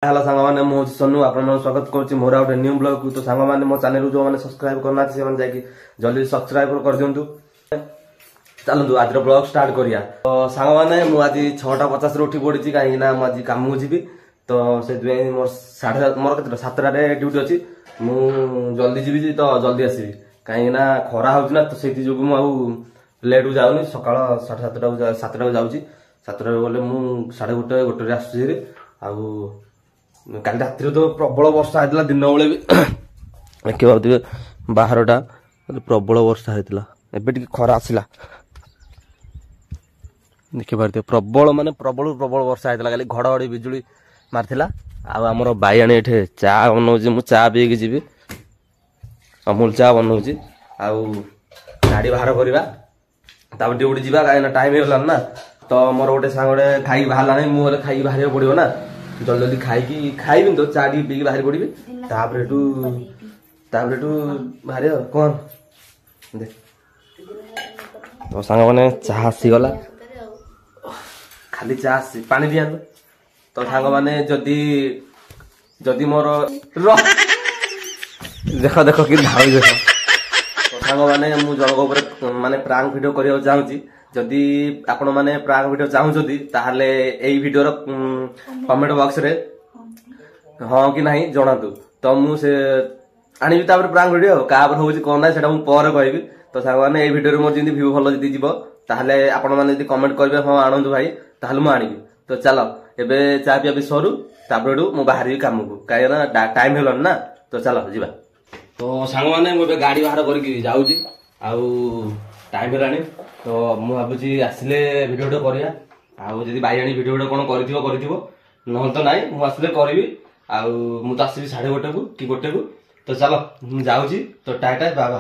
Hello सांग मैंने मुझे सोनू आप स्वागत करुच्ची मोर गोटे न्यू ब्लॉग को। तो सांग मैंने मो चैनल जो मैंने सब्सक्राइब करना से जाकि जल्दी सब्सक्राइब कर दिंतु। चलतु आज ब्लॉग स्टार्ट करिया। तो सांग मैंने मुझे 6:50 उठी पड़ी कहीं आज कम को जी। तो से मोर 7:30 ड्यूटी अच्छी मुझे जल्दी जी तो जल्दी आसवि कहीं खरा हो तो से जो लेट को जाऊनी सका 7:30 जाऊँगी 7टा गले मुझे 1:30 आसुरी काली राति तो प्रबल वर्षा होता दिन बेले भी देखिए भावे 12टा प्रबल वर्षा होता एबे खरा आसला देखिए पारे प्रबल माने प्रबल प्रबल वर्षा होता खाली घड़घड़ी बिजुली मार्थिला। आमर बाईआणी ये चा बनाऊँ मु चा पीकी जी अमूल चा बनाऊँ गाड़ी बाहर करवा ड्यूटी जावा कहीं टाइम होगा ना। तो मोर गोटे सांगे खाई बाहर मुझे खाई बाहर पड़ो ना जल्दी जल्दी खाइबी तो चा टी पी बाहर पड़ी बाहर कौन देख तो सांग मैंने चाह आसीगला खाली चाह आसी पानी दिया तो सांग मैंने जदि जदि मोर देख देख कि धाई देख तो सांग मैंने मुझे माने प्रांक वीडियो करने चाहूँगी जदि आपण माने प्रांक वीडियो चाहूँगी ताहले एई वीडियो रो कमेंट बॉक्स रे हाँ कि नहीं जनातु तो मुझे आनी प्रांक वीडियो क्या होची कौन ना सेटा मु पर कहबी। तो सांग माने एई वीडियो रे मोर जिंदी व्यू भलो जदि जीवो ताहले आपण माने जदि कमेंट करबे हाँ आणंतु भाई ताहले मु आनिबी। तो चलो एबे चा पिया सरू तापरेडू मु बाहर काम को कहीं टाइम हेलन ना। तो चलो जीवा। तो सांग माने मु गाड़ी बाहर करके जाऊँगी टाइम हेलानी तो मु भावुची आसिले वीडियो करिया आदि बाईआणी वीडियो कौन कर तो नाई मु आसिले करी मु तो आसबि 1:30 को कि 1 को। तो चलो मु जाऊँगी तो टाटा बाबा।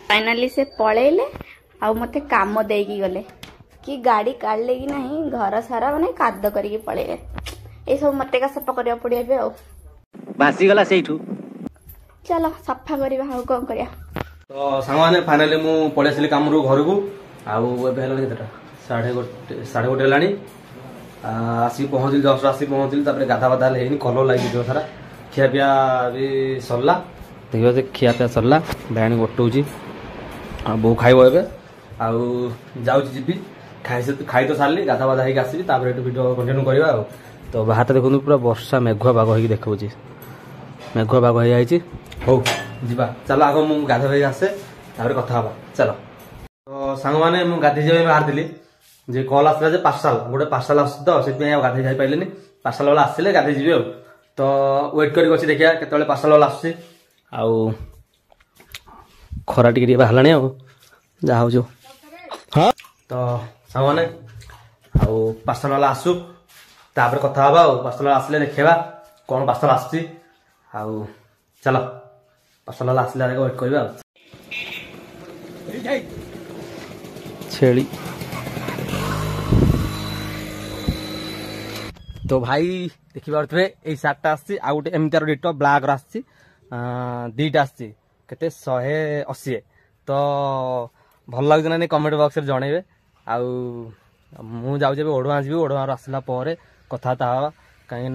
फाइनाली से पळेले आ मते काम देकी गले कि गाड़ी काढले कि नहीं घर सारा माने काद करके पळेले ए सब मते का सफा करिया पड़िया बे बासी गला सेठू चलो सफा करबा हाउ कोन करिया। तो सांग माने फाइनली मु पळे आसिली काम रो घर को एबे हेला केतटा 1:30 हेलानी आसी पहुँचली जस्ट आसी पहुँचली तापर गाधा बाधा हेनी कलर लागी जो सारा खिया पिया भी सरला देखियो से खिया पिया सरला बहन गोटौची बो खाइबो एबे जाऊँ जी खाई तो सारे गाधा बाधा होगी आसबि वीडियो कंटिन्यू करवा। तो बाहर देखो पूरा वर्षा मेघुआ बाग हो देखा मेघुआ बाग हो जाए हो जीवा चलो आग मु गाधा भाई आसे कथा हाँ चलो। तो सांग मैंने मुझे गाधे जाए बाहर थी जे कल आसला पार्सल गोटे पार्सल आस तो गाधे जाई पारे पार्सल वाला आसिले गाधे जी तो वेट कर देखिए केत पार्सल वाला आस खरा टी बाहर जहा हो हाँ। तो सांग मैंने पार्सल वाला आसू तापर कथा हाँ पार्सल वाला आसिले देखा कौन पार्सल आसची चलो पार्सल वाला आसिले वेट करवा। छेली तो भाई देखी पारे ये सार्टा आसची आ गए एमतार डिटो ब्लैक आसची 2टा आसची केते 180 तो भल लगे ना कमेंट बॉक्स रे जणेबे मुझे जाऊँ ओडवा जी ओडवा आसला कथा हाँ कहीं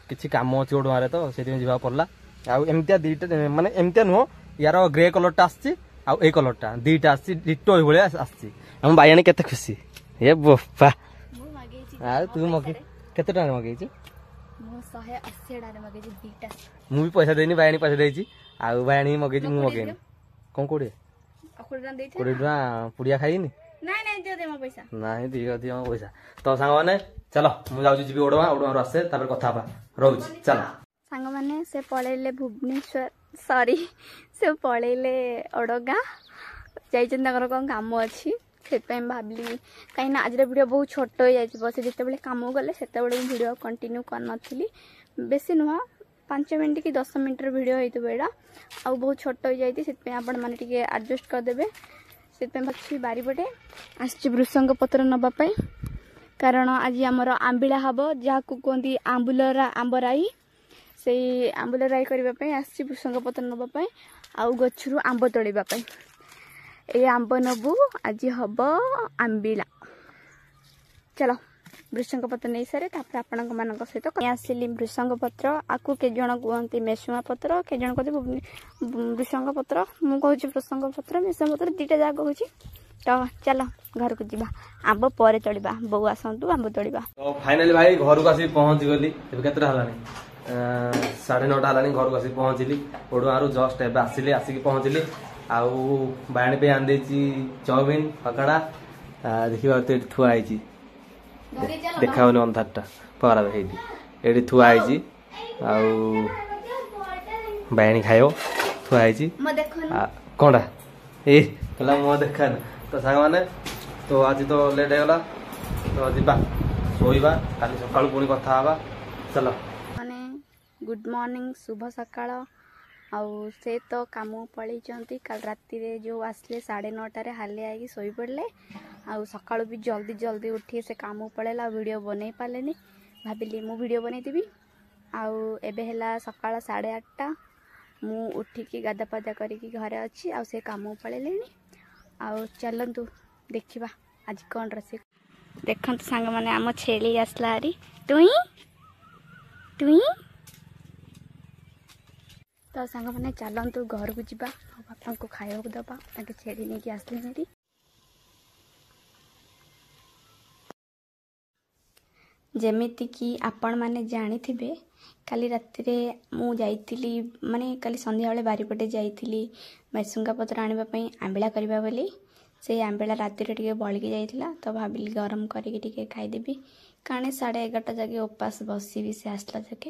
किसी कम अच्छी ओडवे तो से जा पड़ा आमती 2टा माने एमती नुह यार ग्रे कलरटा आसची आई कलरटा 2टा आसो ये आसची आम बाईआणी केते खुशी ये बोपा तू मगे केते टाइम मगे मु भी पैसा देनी बाईआणी पैसा देची बाईआणी मगे मगे कौन 20 टका पुड़िया खाइनी नहीं दियो मो पैसा। तो सांग मैंने चलो मुझे जाऊँ जी ओडवा ओडवा आसे कथा रोच चलो। सांग मैंने से पळेले भुवनेश्वर सॉरी से पळेले ओडगा जाइछन कौन काम अच्छी से भाविली कहीं आज वीडियो बहुत छोट हो जाए जिते कम गले से वीडियो कंटिन्यू करनी बेसी नुह 5 मिनट कि 10 मिनट वीडियो होता है आ बहुत छोट हो जाती से आपण मैंने एडजस्ट करदे से बारीपटे आसची भृषंग पत्र नापी कारण आज आमर आंबिला हम जहाँ कहते आंबुलरा आंबराई ସେଇ ଆମ୍ବୁଲ ରାଇ କରିବା ପାଇଁ ଆସିଛି ଭୃଷଙ୍ଗ ପତ୍ର ନେବା ପାଇଁ ଆଉ ଗଛରୁ ଆମ୍ବ ତୋଳିବା ପାଇଁ। ଏଇ ଆମ୍ବ ନେବୁ ଆଜି ହବ ଆମ୍ବିଳା। ଚାଲ ଭୃଷଙ୍ଗ ପତ୍ର ନେଇ ସାରେ ତାପରେ ଆପଣଙ୍କ ମାନଙ୍କ ସହିତ ଆସିଲି। ଭୃଷଙ୍ଗ ପତ୍ର ଆକୁ କେତେ ଜଣ କୁହନ୍ତି ମେସୁଆ ପତ୍ର, କେତେ ଜଣ କୁହନ୍ତି ଭୃଷଙ୍ଗ ପତ୍ର। ମୁଁ କହୁଛି ଭୃଷଙ୍ଗ ପତ୍ର, ମେସୁଆ ପତ୍ର ଦୁଇଟା ଯାକ କହୁଛି। ତ ଚାଲ ଘରକୁ ଯିବା, ଆମ୍ବ ପରେ ତୋଳିବା। ବୋଉ ଆସନ୍ତୁ ଆମ୍ବ ତୋଳିବା। ତ ଫାଇନାଲି ଭାଇ ଘରକୁ ଆସିକି ପହଞ୍ଚି ଗଲି। ଏବେ କେତେଟା ହେଲାଣି? 9:30 ହେଲାଣି। ଘରକୁ ଆସିକି ପହଞ୍ଚିଲି। ଓଡୁଆରୁ ଜଷ୍ଟ ଏବେ ଆସିକି ପହଞ୍ଚିଲି। ଆଉ ବାୟାଣୀ ପାଇଁ ଆଣିଦେଇଛି ଚାଉମିନ ପକୋଡା। ଦେଖିବା ଏଠି ଥୁଆ ହେଇଛି, ଦେଖାଉନି ଅନ୍ଧାରଟା ଖରାପ ହେଇଛି। ଏଠି ଥୁଆ ହେଇଛି ଆଉ ବାୟାଣୀ ଖାଇବ, ଥୁଆ ହେଇଛି। କଣଟା ଏ କହିଲା ମୁଁ ଦେଖାନି। ତ ସାଙ୍ଗମାନେ ତ ଆଜି ତ ଲେଟ୍ ହେଇଗଲା, ତ ଯିବା ଶୋଇବା, କାଲି ସକାଳୁ ପୁଣି କଥା ହେବା। ଚାଲ ମାନେ ଗୁଡ୍ ମର୍ଣ୍ଣିଂ, ଶୁଭ ସକାଳ। ଆଉ ସେ ତ କାମ ପଳେଇଛନ୍ତି। କାଲି ରାତିରେ ଯେଉଁ ଆସିଲେ 9:30ରେ ହାଲିଆ ହେଇକି ଶୋଇପଡ଼ିଲେ। ଆଉ ସକାଳୁ ବି ଜଲ୍ଦି ଉଠି ସେ କାମ ପଳେଇଲା, ଆଉ ଭିଡ଼ିଓ ବନେଇ ପାରିଲେନି। ଭାବିଲି ମୁଁ ଭିଡ଼ିଓ ବନେଇଦେବି। ଆଉ ଏବେ ହେଲା ସକାଳ 8:30। ମୁଁ ଉଠିକି ଗାଧା ପାଧା କରିକି ଘରେ ଅଛି, ଆଉ ସେ କାମ ପଳେଇଲେଣି। ଆଉ ଚାଲନ୍ତୁ ଦେଖିବା ଆଜି କ'ଣ ରୋଷେଇ। ଦେଖନ୍ତୁ ସାଙ୍ଗମାନେ ଆମ ଛେଳି ଆସିଲା ହାରି। ଟୁଇଁ ତ ସାଙ୍ଗମାନେ ଚାଲନ୍ତୁ ଘରକୁ ଯିବା, ଆଉ ବାପାଙ୍କୁ ଖାଇବାକୁ ଦେବା। ତାଙ୍କେ ଛେଳି ନେଇକି ଆସିଲେ ହାରି। ଯେମିତିକି ଆପଣମାନେ ଜାଣିଥିବେ, କାଲି ରାତିରେ ମୁଁ ଯାଇଥିଲି, ମାନେ କାଲି ସନ୍ଧ୍ୟାବେଳେ ବାରିପଟେ ଯାଇଥିଲି ମେସୁଙ୍ଗା ପତ୍ର ଆଣିବା ପାଇଁ ଆମ୍ବିଳା କରିବା ବୋଲି। ସେଇ ଆମ୍ବିଳା ରାତିରେ ଟିକେ ବଳିକି ଯାଇଥିଲା, ତ ଭାବିଲି ଗରମ କରିକି ଟିକେ ଖାଇଦେବି। କାରଣ 11:30 ଯାକେ ଉପାସ ବସିବି, ସେ ଆସିଲା ଯାକେ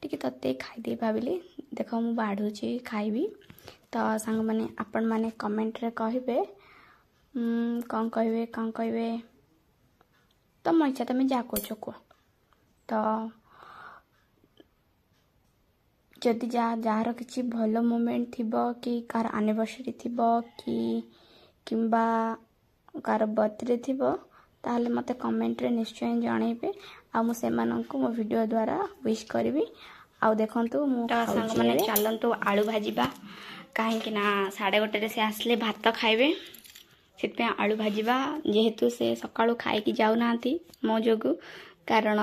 ଟିକେ ତତେ ଖାଇଦେଇ ଭାବିଲି। ଦେଖ ମୁଁ ବାଢ଼ୁଛି, ଖାଇବି। ତ ସାଙ୍ଗମାନେ ଆପଣମାନେ କମେଣ୍ଟରେ କହିବେ କ'ଣ କହିବେ ତମ ଇଚ୍ଛା, ତମେ ଯାହା କହୁଛ କୁହ। ତ ଯଦି ଯାହାର କିଛି ଭଲ ମୋମେଣ୍ଟ ଥିବ, କି କାହାର ଆନିଭର୍ସରୀ ଥିବ, କିମ୍ବା କାହାର ବର୍ଥଡେ ଥିବ, ତାହେଲେ ମୋତେ କମେଣ୍ଟରେ ନିଶ୍ଚୟ ଜଣାଇବେ। ଆଉ ମୁଁ ସେମାନଙ୍କୁ ମୋ ଭିଡ଼ିଓ ଦ୍ୱାରା ୱିଶ୍ କରିବି। ଆଉ ଦେଖନ୍ତୁ ମୁଁ ସାଙ୍ଗମାନେ ଚାଲନ୍ତୁ ଆଳୁ ଭାଜିବା। କାହିଁକି ନା 1:30ରେ ସେ ଆସିଲେ ଭାତ ଖାଇବେ, ସେଥିପାଇଁ ଆଳୁ ଭାଜିବା। ଯେହେତୁ ସେ ସକାଳୁ ଖାଇକି ଯାଉନାହାନ୍ତି ମୋ ଯୋଗୁଁ, କାରଣ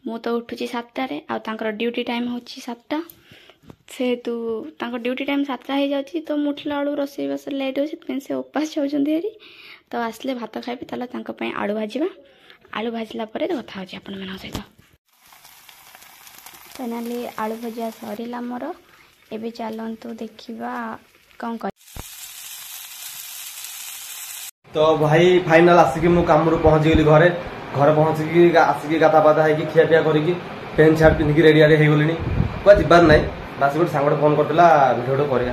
ମୁଁ ତ ଉଠୁଛି 7ଟାରେ, ଆଉ ତାଙ୍କର ଡ୍ୟୁଟି ଟାଇମ୍ ହେଉଛି 7ଟା। ସେହେତୁ ତାଙ୍କ ଡ୍ୟୁଟି ଟାଇମ୍ 7ଟା ହେଇଯାଉଛି, ତ ମୁଁ ଉଠିଲା ବେଳୁ ରୋଷେଇବାସ ଲେଟ୍ ହେଉଛି, ସେଥିପାଇଁ ସେ ଉପାସ ଯାଉଛନ୍ତି ହେରି। ତ ଆସିଲେ ଭାତ ଖାଇବେ, ତାହେଲେ ତାଙ୍କ ପାଇଁ ଆଳୁ ଭାଜିବା। ଆଳୁ ଭାଜିଲା ପରେ କଥା ହେଉଛି ଆପଣମାନଙ୍କ ସହିତ। ଫାଇନାଲି ଆଳୁ ଭଜା ସରିଲା ମୋର। ଏବେ ଚାଲନ୍ତୁ ଦେଖିବା କ'ଣ କରିବା। ତ ଭାଇ ଫାଇନାଲ ଆସିକି ମୁଁ କାମରୁ ପହଞ୍ଚିଗଲି ଘରେ ପହଞ୍ଚିକି ଆସିକି ଗାଧା ପାଧା ହେଇକି ଖିଆପିଆ କରିକି ପ୍ୟାଣ୍ଟ ସାର୍ଟ ପିନ୍ଧିକି ରେଡ଼ି ହେଇଗଲିଣି। କୁଆ ଯିବାର ନାହିଁ, ବାସ ଗୋଟେ ସାଙ୍ଗଟେ ଫୋନ୍ କରିଥିଲା ଭିଡ଼ିଓ କରିବା।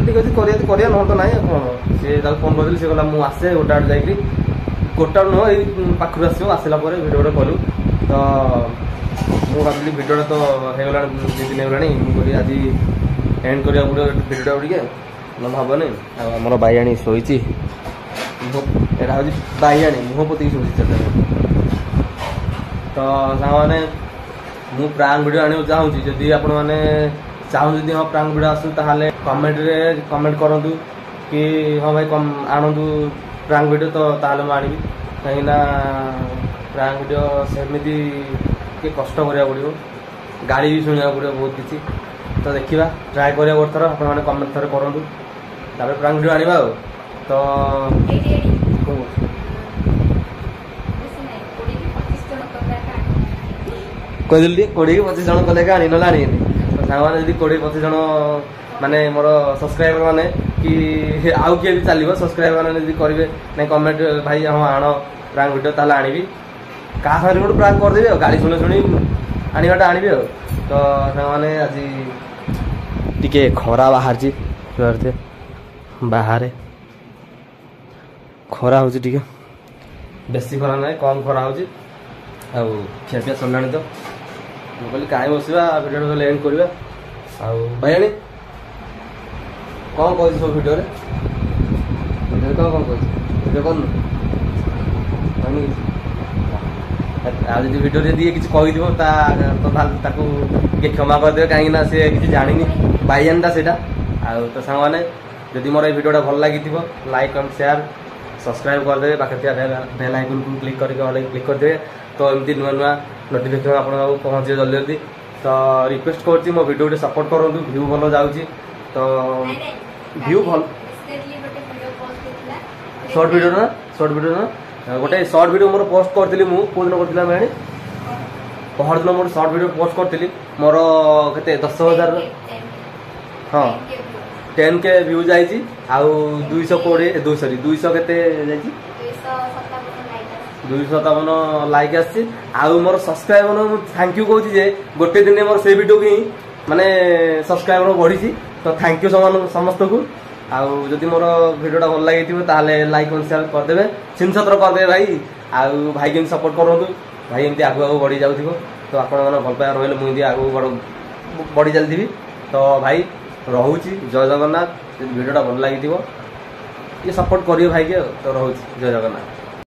ଠିକ୍ ଅଛି କରିବା ନହେଲେ ତ ନାହିଁ। କ'ଣ ସେ ତାକୁ ଫୋନ୍ କରିଥିଲି, ସେ କହିଲା ମୁଁ ଆସେ 1:00 ଯାଇକି, 1:00 ନୁହଁ ଏଇ ପାଖରୁ ଆସିବ, ଆସିଲା ପରେ ଭିଡ଼ିଓଟା କଲୁ। ତ ମୁଁ ଭାବିଲି ଭିଡ଼ିଓଟା ତ ହେଇଗଲାଣି 2 ଦିନ ହେଇଗଲାଣି, ମୁଁ କହିଲି ଆଜି ଏଣ୍ଡ କରିବାକୁ ପଡ଼ିବ ଭିଡ଼ିଓଟା ଟିକେ, ନହେଲେ ହେବନି। ଆଉ ଆମର ବାଇଆଣୀ ଶୋଇଛି, ଏଇଟା ହେଉଛି ବାଇଆଣୀ, ମୁହଁ ପୋତିକି ଶୋଇଛି ସେତେବେଳେ। ତ ସାଙ୍ଗମାନେ ମୁଁ ପ୍ରାଙ୍କ୍ ଭିଡ଼ିଓ ଆଣିବାକୁ ଚାହୁଁଛି। ଯଦି ଆପଣମାନେ ଚାହୁଁଛନ୍ତି ହଁ ପ୍ରାଙ୍କ୍ ଭିଡ଼ିଓ ଆସୁ, ତାହେଲେ କମେଣ୍ଟରେ କମେଣ୍ଟ କରନ୍ତୁ କି ହଁ ଭାଇ ଆଣନ୍ତୁ ପ୍ରାଙ୍କ୍ ଭିଡ଼ିଓ। ତ ତାହେଲେ ମୁଁ ଆଣିବି, କାହିଁକିନା ପ୍ରାଙ୍କ୍ ଭିଡ଼ିଓ ସେମିତି ଟିକେ କଷ୍ଟ କରିବାକୁ ପଡ଼ିବ, ଗାଳି ବି ଶୁଣିବାକୁ ପଡ଼ିବ ବହୁତ କିଛି। ତ ଦେଖିବା, ଟ୍ରାଏ କରିବା ଗୋଟେ ଥର, ଆପଣମାନେ କମେଣ୍ଟ ଥରେ କରନ୍ତୁ, ତାପରେ ପ୍ରାଙ୍କ୍ ଭିଡ଼ିଓ ଆଣିବା। ଆଉ ତ କହିଦେଲି ଟିକେ 20-25 ଜଣ କଲେ ଆଣି, ନହେଲେ ଆଣିବେନି। ତ ସାଙ୍ଗମାନେ ଯଦି 20-25 ଜଣ ମାନେ ମୋର ସବସ୍କ୍ରାଇବର ମାନେ, କି ଆଉ କିଏ ବି ଚାଲିବ, ସବସ୍କ୍ରାଇବର ମାନେ ଯଦି କରିବେ ନାଇଁ କମେଣ୍ଟ ଭାଇ ହଁ ଆଣ ପ୍ରାଙ୍କ୍ ଭିଡ଼ିଓ, ତାହେଲେ ଆଣିବି। କାହା ସାଙ୍ଗରେ ଗୋଟେ ପ୍ରାଙ୍କ୍ କରିଦେବି, ଆଉ ଗାଳି ଶୁଣି ଆଣିବାଟା ଆଣିବି। ଆଉ ତ ସାଙ୍ଗମାନେ ଆଜି ଟିକେ ଖରା ବାହାରିଛି, ବାହାରେ ଖରା ହେଉଛି, ଟିକେ ବେଶୀ ଖରା ନାହିଁ, କମ୍ ଖରା ହେଉଛି। ଆଉ ଖିଆପିଆ ସରିଲାଣି, ତ ମୁଁ କହିଲି କାହିଁ ବସିବା, ଭିଡ଼ିଓଟା କହିଲେ ଏଣ୍ଡ କରିବା। ଆଉ ଭାଇଆଣୀ କ'ଣ କହିଛି ସବୁ ଭିଡ଼ିଓରେ କ'ଣ କହିଛି? ଭିଡ଼ିଓ କରୁନୁ ଆଉ ଯଦି ଭିଡ଼ିଓ ଯଦି କିଛି କହିଥିବ ତ ତାକୁ ଟିକେ କ୍ଷମା କରିଦେବେ, କାହିଁକି ନା ସେ କିଛି ଜାଣିନି, ବାଇଆନଟା ସେଇଟା। ଆଉ ତ ସାଙ୍ଗମାନେ ଯଦି ମୋର ଏଇ ଭିଡ଼ିଓଟା ଭଲ ଲାଗିଥିବ ଲାଇକ୍ କମେଣ୍ଟ ସେୟାର ସବସ୍କ୍ରାଇବ୍ କରିଦେବେ, ପାଖରେ ଥିବା ବେଲ୍ ଆଇକନ୍କୁ କ୍ଲିକ୍ କରିକି ଅଲ୍ କ୍ଲିକ୍ କରିଦେବେ। ତ ଏମିତି ନୂଆ ନୂଆ ନୋଟିଫିକେସନ୍ ଆପଣଙ୍କ ପାଖକୁ ପହଞ୍ଚିବ ଜଲ୍ଦି ଜଲ୍ଦି। ତ ରିକ୍ୱେଷ୍ଟ କରୁଛି ମୋ ଭିଡ଼ିଓ ଟିକେ ସପୋର୍ଟ କରନ୍ତୁ, ଭ୍ୟୁ ଭଲ ଯାଉଛି ତ ଭ୍ୟୁ ଭଲ ସର୍ଟ ଭିଡ଼ିଓ ନା ଗୋଟେ ସର୍ଟ ଭିଡ଼ିଓ ମୋର ପୋଷ୍ଟ କରିଥିଲି ମୁଁ କେଉଁଦିନ କରିଥିଲି ଆମେ ପହରଦିନ ମୋର ସର୍ଟ ଭିଡ଼ିଓ ପୋଷ୍ଟ କରିଥିଲି ମୋର କେତେ 10,000 ହଁ 10K ଭ୍ୟୁ ଯାଇଛି ଆଉ 200 କେତେ ଯାଇଛି 257 ଲାଇକ୍ ଆସିଛି। ଆଉ ମୋର ସବସ୍କ୍ରାଇବର ମୁଁ ଥ୍ୟାଙ୍କ ୟୁ କହୁଛି ଯେ ଗୋଟେ ଦିନେ ମୋର ସେଇ ଭିଡ଼ିଓକୁ ହିଁ ମାନେ ସବସ୍କ୍ରାଇବର ବଢ଼ିଛି। ତ ଥ୍ୟାଙ୍କ ୟୁ ସମସ୍ତଙ୍କୁ। ଆଉ ଯଦି ମୋର ଭିଡ଼ିଓଟା ଭଲ ଲାଗିଥିବ ତାହେଲେ ଲାଇକ୍ ସେୟାର କରିଦେବେ, ଛିନଛତ୍ର କରିଦେବେ ଭାଇ। ଆଉ ଭାଇ କେମିତି ସପୋର୍ଟ କରନ୍ତୁ, ଭାଇ ଏମିତି ଆଗକୁ ବଢ଼ି ଯାଉଥିବ। ତ ଆପଣମାନେ ଭଲ ପାଇବା ରହିଲେ ମୁଁ ଏମିତି ଆଗକୁ ବଢ଼ି ଚାଲିଥିବି। ତ ଭାଇ ରହୁଛି, ଜୟ ଜଗନ୍ନାଥ। ଯଦି ଭିଡ଼ିଓଟା ଭଲ ଲାଗିଥିବ ଟିକେ ସପୋର୍ଟ କରିବେ ଭାଇକି। ଆଉ ତ ରହୁଛି, ଜୟ ଜଗନ୍ନାଥ।